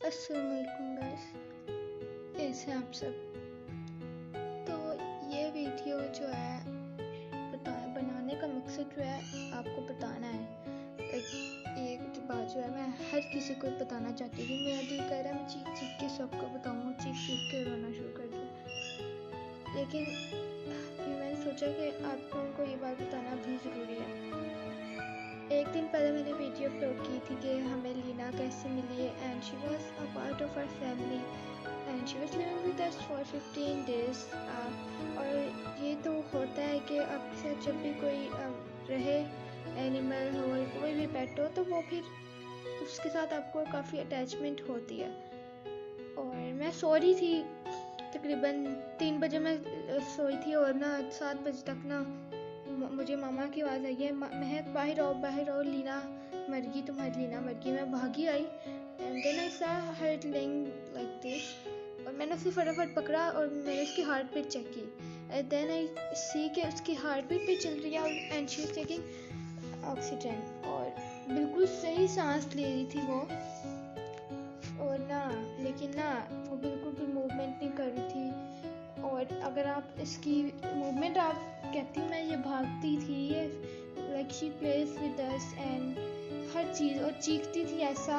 अस्सलाम वालेकुम गाइस, कैसे हैं आप सब। तो ये वीडियो जो है बनाने का मकसद जो है आपको बताना है। एक बात जो है मैं हर किसी को बताना चाहती थी। मेरा दिल कर रहा है मैं चीख चीख के सबको बताऊँ, चीख चीख के रोना शुरू कर दूँ, लेकिन फिर मैंने सोचा कि आप लोगों को ये बात बताना भी ज़रूरी है। एक दिन पहले मैंने वीडियो अपलोड की थी कि हमें लीना कैसे मिली है, and she was a part of our family and she was living with us for 15 days. और ये तो होता है कि आपके साथ जब भी कोई रहे, एनिमल हो, कोई भी पेट हो, तो वो फिर उसके साथ आपको काफ़ी अटैचमेंट होती है। और मैं सो रही थी, तकरीबन 3 बजे मैं सोई थी, और ना 7 बजे तक ना मुझे मामा की आवाज़ आई है, महक बाहर आओ, लीना मर गई, तुम्हारी लीना मर गई। मैं भागी आई एंड देन आई सा हर लेइंग लाइक दिस, और मैंने उसे फटाफट पकड़ा और मैंने उसकी हार्ट बीट चेक की एंड देन आई सी कि उसकी हार्ट बीट भी चल रही है and she is taking oxygen, और बिल्कुल सही सांस ले रही थी वो। और ना लेकिन ना वो बिल्कुल भी मूवमेंट नहीं कर रही थी। और अगर आप इसकी मूवमेंट आप कहती हूँ मैं, ये भागती थी, ये like she plays with us and her चीज़, और चीखती थी ऐसा,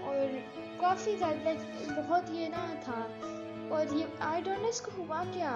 और काफ़ी ज़्यादा बहुत ये ना था। और ये आई डोंट नो इसको हुआ क्या,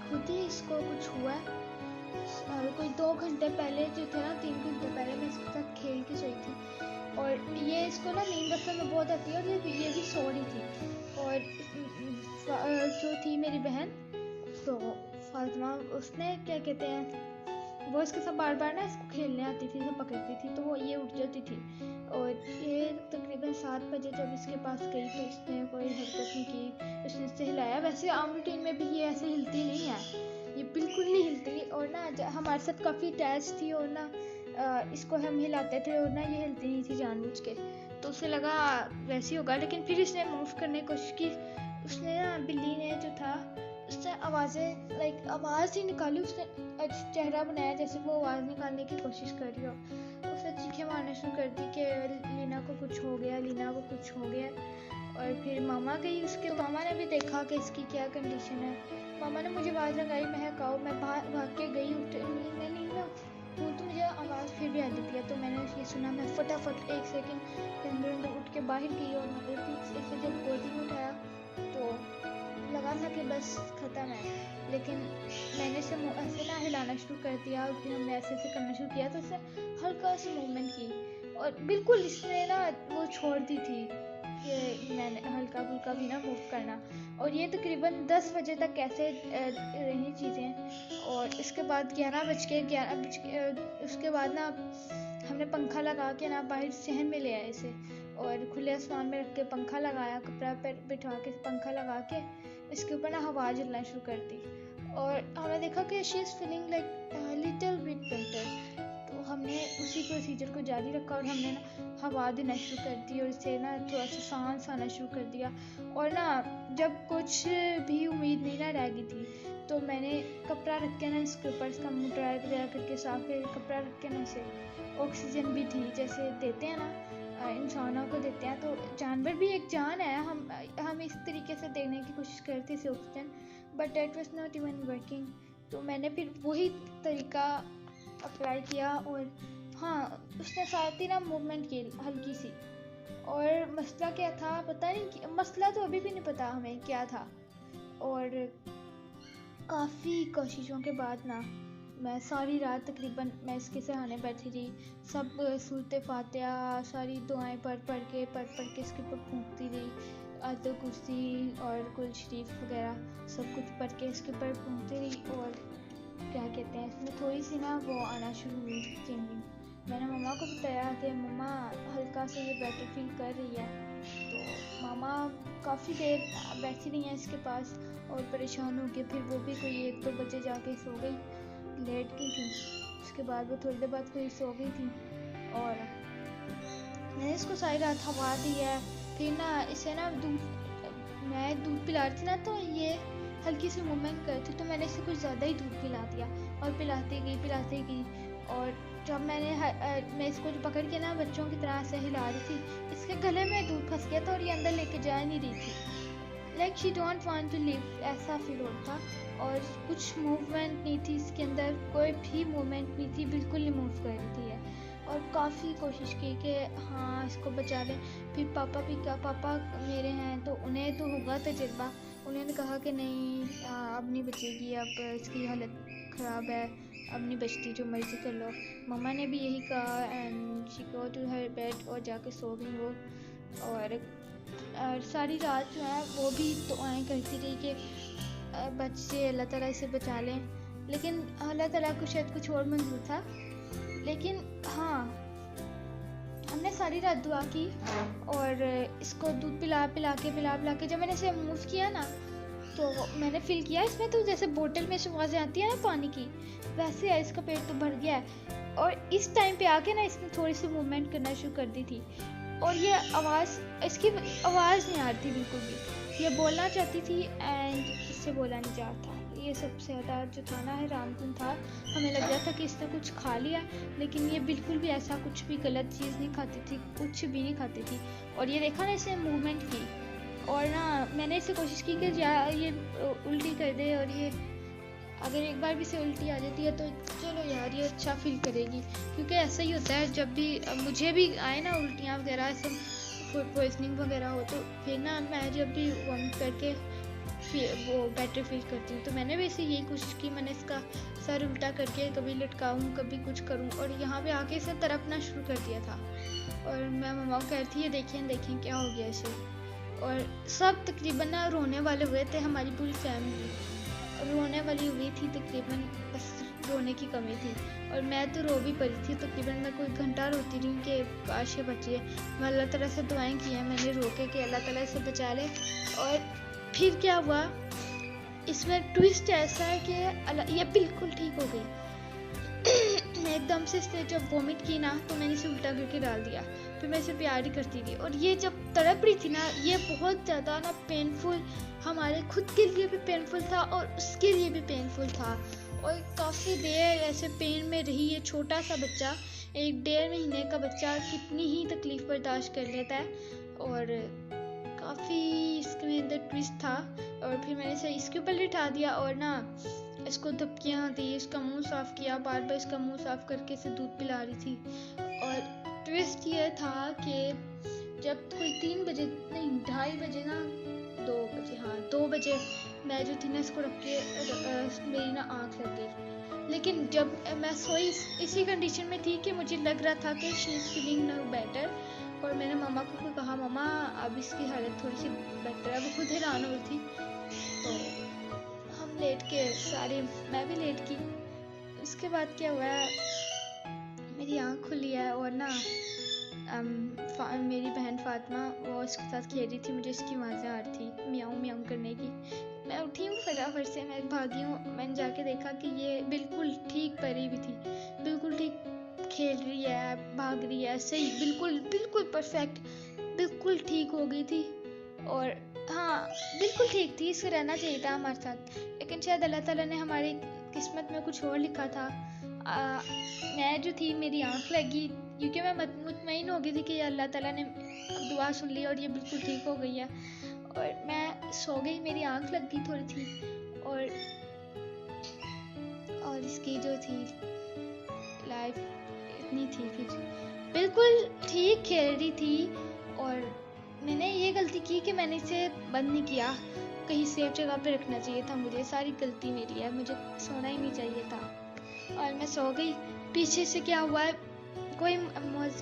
खुद ही इसको कुछ हुआ। कोई 2 घंटे पहले जो थे ना, 3 घंटे पहले मैं इसके साथ खेल के सोई थी, और ये इसको ना नींद असल में बहुत आती है, और ये भी सो रही थी। और जो थी मेरी बहन, तो फातिमा, उसने क्या कहते हैं, वो इसके साथ बार बार ना इसको खेलने आती थी, इसे पकड़ती थी, तो वो ये उठ जाती थी। और ये तकरीबन 7 बजे जब इसके पास गई तो इसने कोई हरकत नहीं की, उसने इसे हिलाया। वैसे आम रूटीन में भी ये ऐसे हिलती नहीं है, ये बिल्कुल नहीं हिलती, और ना हमारे साथ काफ़ी अटैच थी, और ना इसको हम हिलाते थे, और ना ये हिलती नहीं थी जानबूझ के। तो उसे लगा वैसे ही होगा, लेकिन फिर इसने मूव करने की कोशिश की। उसने ना, बिल्ली ने जो था, उसने आवाज़ें लाइक आवाज़ ही निकाली, उसने चेहरा बनाया जैसे वो आवाज़ निकालने की कोशिश कर रही हो। उसने चीखें मारना शुरू कर दी कि लीना को कुछ हो गया, लीना को कुछ हो गया। और फिर मामा गई उसके, तो मामा ने भी देखा कि इसकी क्या कंडीशन है। मामा ने मुझे आवाज़ लगाई, महक आओ। मैं भाग के गई, मैं नींद में हूँ, तो मुझे आवाज़ फिर भी आ जाती है। तो मैंने ये सुना, मैं फटाफट 1 सेकंड के अंदर उठ के बाहर गई, और इसे जब गोदी में उठाया तो लगा था कि बस ख़त्म है। लेकिन मैंने इसे ऐसे ना हिलाना शुरू कर दिया, और फिर हमने ऐसे करना शुरू किया, तो इसने हल्का सी मूवमेंट की, और बिल्कुल इसने ना वो छोड़ दी थी कि मैंने हल्का फुल्का भी ना मूव करना। और ये तकरीबन 10 बजे तक कैसे रही चीज़ें। और इसके बाद 11 उसके बाद ना हमने पंखा लगा के ना बाहर शहर में ले आए इसे, और खुले आसमान में रख के पंखा लगाया, कपड़ा पर बिठा के पंखा लगा के इसके ऊपर ना हवा जलना शुरू कर दी। और हमने देखा कि she is feeling like little bit better. तो हमने उसी प्रोसीजर को जारी रखा, और हमने ना हवा देना शुरू कर दी, और इसे ना थोड़ा सा सांस आना शुरू कर दिया। और ना जब कुछ भी उम्मीद नहीं ना रह गई थी, तो मैंने कपड़ा रख के ना इसके ऊपर इसका मुँह ड्राई वगैरह करके साफ कर कपड़ा रख के ना इसे ऑक्सीजन भी थी, जैसे देते हैं ना इंसानों को देते हैं, तो जानवर भी एक जान है। हम इस तरीके से देने की कोशिश करते थे oxygen, but it was not even working. तो मैंने फिर वही तरीका अप्लाई किया, और हाँ, उसने साथ ही ना मूवमेंट की हल्की सी। और मसला क्या था पता नहीं, मसला तो अभी भी नहीं पता हमें क्या था। और काफ़ी कोशिशों के बाद ना मैं सारी रात तकरीबन मैं इसके सहारे बैठी रही, सब सूरत फातिहा सारी दुआएं पढ़ के इसके ऊपर फूंकती रही, आयत कुर्सी और कुल शरीफ वगैरह सब कुछ पढ़ के इसके ऊपर फूंकती रही। और क्या कहते हैं, इसमें थोड़ी सी ना वो आना शुरू हुई चेंजिंग। मैंने मम्मा को बताया कि मम्मा हल्का से ये बेटर फील कर रही है। तो मामा काफ़ी देर बैठी रही हैं इसके पास और परेशान हो गए। फिर वो भी कोई 1-2 बजे जाके सो गई, लेट गई थी। उसके बाद वो थोड़ी देर बाद कोई सो गई थी, और मैंने इसको सारी रात हवा दी है। फिर ना इसे ना मैं दूध पिला रही थी ना, तो ये हल्की सी मूवमेंट करती, तो मैंने इसे कुछ ज़्यादा ही दूध पिला दिया, और पिलाती गई। और जब मैं इसको जो पकड़ के ना बच्चों की तरह से हिला रही थी, इसके गले में दूध फंस गया था और ये अंदर लेके जा नहीं रही थी। Like she don't want to live, ऐसा फील हो रहा था। और कुछ मूवमेंट नहीं थी इसके अंदर, कोई भी मूवमेंट नहीं थी, बिल्कुल नहीं मूव कर रही थी है। और काफ़ी कोशिश की कि हाँ इसको बचा लें। फिर पापा भी कहा, पापा मेरे हैं तो उन्हें तो होगा तजुर्बा, उन्होंने कहा कि नहीं अब नहीं बचेगी, अब इसकी हालत ख़राब है, अब नहीं बचती, जो मर्ज़ी कर लो। मम्मा ने भी यही कहा and she go to her bed और जाके सो गई वो। और सारी रात जो है वो भी दुआएं करती रही कि बच्चे अल्लाह ताला इसे बचा लें। लेकिन अल्लाह ताला को शायद कुछ और मंजूर था। लेकिन हाँ, हमने सारी रात दुआ की और इसको दूध पिला पिला के जब मैंने इसे मूव किया ना, तो मैंने फील किया इसमें तो जैसे बोतल में से आवाज़ें आती है ना पानी की, वैसे है। इसका पेट तो भर गया है। और इस टाइम पे आके ना इसने थोड़ी सी मूवमेंट करना शुरू कर दी थी और ये इसकी आवाज़ नहीं आ रही थी बिल्कुल भी। ये बोलना चाहती थी एंड इससे बोला नहीं जा रहा था। ये सबसे ज़्यादा जो था ना हैरानकुन था। हमें लग रहा था कि इसने कुछ खा लिया, लेकिन ये बिल्कुल भी ऐसा कुछ भी गलत चीज़ नहीं खाती थी, कुछ भी नहीं खाती थी। और ये देखा ना इसने मूवमेंट की, और ना मैंने इससे कोशिश की कि ये उल्टी कर दे, और ये अगर एक बार भी से उल्टी आ जाती है तो चलो यार ये अच्छा फील करेगी, क्योंकि ऐसा ही होता है जब भी मुझे भी आए ना उल्टियाँ वगैरह, ऐसे फूड पॉइजनिंग वगैरह हो, तो फिर ना मैं जब भी वॉमिट करके वो बेटर फील करती हूँ। तो मैंने वैसे यही कोशिश की, मैंने इसका सर उल्टा करके कभी लटकाऊँ कभी कुछ करूँ, और यहाँ पे आके इसे तड़पना शुरू कर दिया था। और मैं मम्मा को कहती है देखें क्या हो गया इसे। और सब तकरीबन ना रोने वाले हुए थे, हमारी पूरी फैमिली रोने वाली हुई थी तकरीबन, बस रोने की कमी थी। और मैं तो रो भी पड़ी थी तकरीबन, मैं कोई घंटा रोती रही कि काश ये बचिए। मैं अल्लाह ताला से दुआएं की हैं मैंने रो के कि अल्लाह ताला इसे बचा ले। और फिर क्या हुआ, इसमें ट्विस्ट ऐसा है कि ये बिल्कुल ठीक हो गई। एकदम से इसने जब वॉमिट की ना, तो मैंने इसे उल्टा करके डाल दिया। फिर मैं इसे प्यार ही करती थी। और ये जब तड़प रही थी ना, ये बहुत ज़्यादा ना पेनफुल, हमारे खुद के लिए भी पेनफुल था और उसके लिए भी पेनफुल था। और काफ़ी देर ऐसे पेन में रही। ये छोटा सा बच्चा, 1-1.5 महीने का बच्चा, कितनी ही तकलीफ़ बर्दाश्त कर लेता है। और काफ़ी इसके अंदर ट्विस्ट था। और फिर मैंने इसे इसके ऊपर लिटा दिया और ना इसको धपकियाँ दी, इसका मुंह साफ़ किया, बार बार इसका मुंह साफ़ करके इसे दूध पिला रही थी। और ट्विस्ट ये था कि जब कोई 3 बजे नहीं 2:30 बजे ना 2 बजे, हाँ 2 बजे मैं जो थी ना इसको रख के मेरी ना आँख लग गई। लेकिन जब मैं सोई इसी कंडीशन में थी कि मुझे लग रहा था कि she is feeling now better. और मैंने मम्मा को कहा, मम्मा अब इसकी हालत थोड़ी सी बेटर है। वो खुद हैरान हो रही थी। तो हम लेट के सारे, मैं भी लेट की। उसके बाद क्या हुआ, मेरी आँख खुली है और ना मेरी बहन फातिमा वो इसके साथ खेल रही थी। मुझे इसकी आवाज़ें आ रही थी म्याऊं म्याऊं करने की। मैं उठी हूँ फटाफट से, मैं भागी हूँ। मैंने जाके देखा कि ये बिल्कुल ठीक परी भी थी, बिल्कुल ठीक खेल रही है, भाग रही है, सही बिल्कुल परफेक्ट, बिल्कुल ठीक हो गई थी। और हाँ बिल्कुल ठीक थी, इससे रहना चाहिए था हमारे साथ। लेकिन शायद अल्लाह ताला ने हमारी किस्मत में कुछ और लिखा था। मैं जो थी, मेरी आँख लगी, क्योंकि मैं मुतमईन हो गई थी कि अल्लाह ताला ने दुआ सुन ली और ये बिल्कुल ठीक हो गई है। और मैं सो गई, मेरी आँख लग गई थोड़ी थी। और इसकी जो थी लाइफ इतनी थी, फिर बिल्कुल ठीक खेल रही थी। और मैंने ये गलती की कि मैंने इसे बंद नहीं किया, कहीं सेफ जगह पे रखना चाहिए था मुझे। सारी गलती मेरी है, मुझे सोना ही नहीं चाहिए था। और मैं सो गई। पीछे से क्या हुआ है, कोई मौत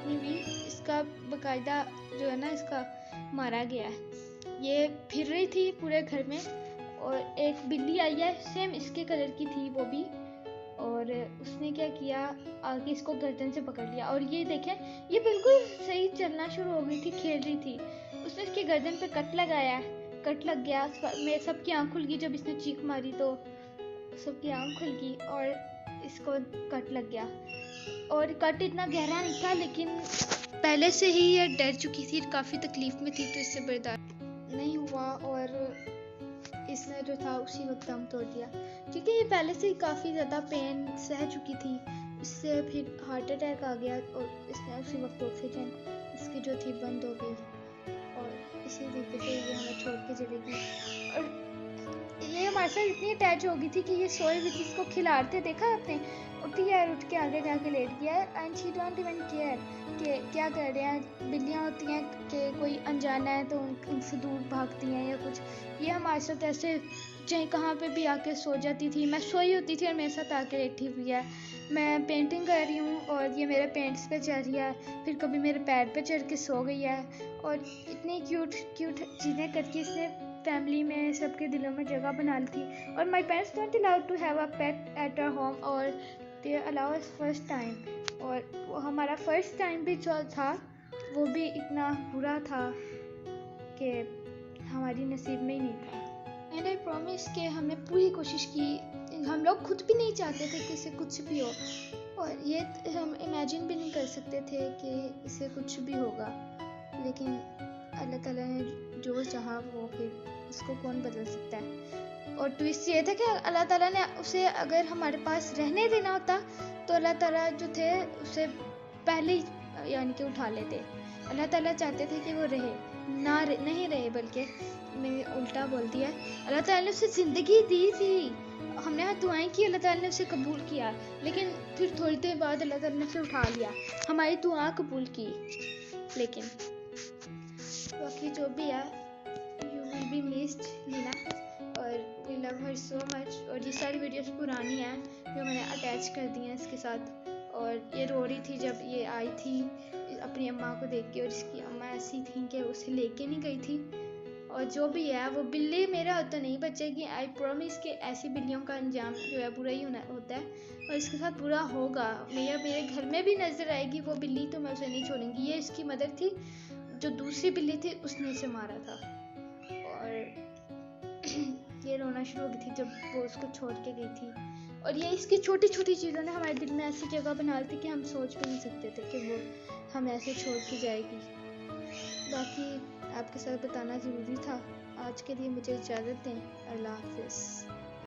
नहीं हुई, इसका बकायदा जो है ना इसका मारा गया है। ये फिर रही थी पूरे घर में और एक बिल्ली आई है, सेम इसके कलर की थी वो भी। और उसने क्या किया, आगे इसको गर्दन से पकड़ लिया। और ये देखें, ये बिल्कुल सही चलना शुरू हो गई थी, खेल रही थी। उसने इसकी गर्दन पे कट लगाया, कट लग गया। मैं सबकी आँख खुल गई, जब इसने चीख मारी तो सबकी आँख खुल गई और इसको कट लग गया। और कट इतना गहरा नहीं था, लेकिन पहले से ही ये डर चुकी थी, काफ़ी तकलीफ में थी, तो इससे बर्दाश्त नहीं हुआ। और इसने जो था उसी वक्त दम तोड़ दिया, क्योंकि ये पहले से ही काफ़ी ज़्यादा पेन सह चुकी थी। इससे फिर हार्ट अटैक आ गया और इसने उसी वक्त ऑक्सीजन इसकी जो थी बंद हो गई और इसी तरीके से ये हमें छोड़ के चली गई। और ये हमारे साथ इतनी अटैच हो गई थी कि ये सोए हुई थी, इसको खिलाते देखा आपने, उठी है, उठ के आगे जाके लेट गया है and she don't even care कि क्या कर रहे हैं। बिल्लियाँ होती हैं कि कोई अनजाना है तो उनसे दूर भागती हैं या कुछ, ये हमारे साथ ऐसे चाहे कहाँ पे भी आके सो जाती थी। मैं सोई होती थी और मेरे साथ आके लेटी हुई है। मैं पेंटिंग कर रही हूँ और ये मेरे पेंट्स पे चढ़ रही है, फिर कभी मेरे पैर पे चढ़ के सो गई है और इतनी क्यूट क्यूट चीज़ें करके इसने फैमिली में सबके दिलों में जगह बना ली थी। और my parents don't allowed to have a pet at our home और they allow us first time. और वो हमारा फर्स्ट टाइम भी जो था वो भी इतना बुरा था कि हमारी नसीब में ही नहीं था। एंड आई प्रॉमिस कि हमने पूरी कोशिश की, हम लोग खुद भी नहीं चाहते थे कि इसे कुछ भी हो और ये हम इमेजिन भी नहीं कर सकते थे कि इसे कुछ भी होगा, लेकिन अल्लाह ताला ने जो चाहा वो फिर उसको कौन बदल सकता है। और ट्विस्ट ये था कि अल्लाह ताला ने उसे अगर हमारे पास रहने देना होता तो अल्लाह ताला जो थे उसे पहले ही यानी कि उठा लेते। अल्लाह ताला चाहते थे कि वो नहीं रहे, बल्कि मैंने उल्टा बोल दिया। अल्लाह ताला ने उसे ज़िंदगी दी थी, हमने दुआएं की, अल्लाह ताला ने उसे कबूल किया, लेकिन फिर थोड़ी देर बाद अल्लाह ताला ने उसे उठा लिया, हमारी दुआ कबूल की। लेकिन बाकी जो भी है, you will be missed Leena और we love her so much. और ये सारी वीडियोस पुरानी हैं जो मैंने अटैच कर दी हैं इसके साथ। और ये रो रही थी जब ये आई थी अपनी अम्मा को देख के, और इसकी अम्मा ऐसी थी कि उसे लेके नहीं गई थी। और जो भी है वो बिल्ली मेरा तो नहीं बचेगी, आई प्रॉमिस कि ऐसी बिल्लियों का अंजाम जो है बुरा ही होता है और इसके साथ बुरा होगा। मेरे घर में भी नज़र आएगी वो बिल्ली तो मैं उसे नहीं छोड़ूंगी। ये इसकी मदर थी, जो दूसरी बिल्ली थी उसने इसे मारा था। और ये रोना शुरू हो गई थी जब वो उसको छोड़ के गई थी। और ये इसकी छोटी छोटी चीज़ों ने हमारे दिल में ऐसी जगह बना दी थी कि हम सोच भी नहीं सकते थे कि वो हमें ऐसे छोड़ के जाएगी। बाकी आपके साथ बताना ज़रूरी था। आज के लिए मुझे इजाज़त दें। अल्लाह हाफ़िज़।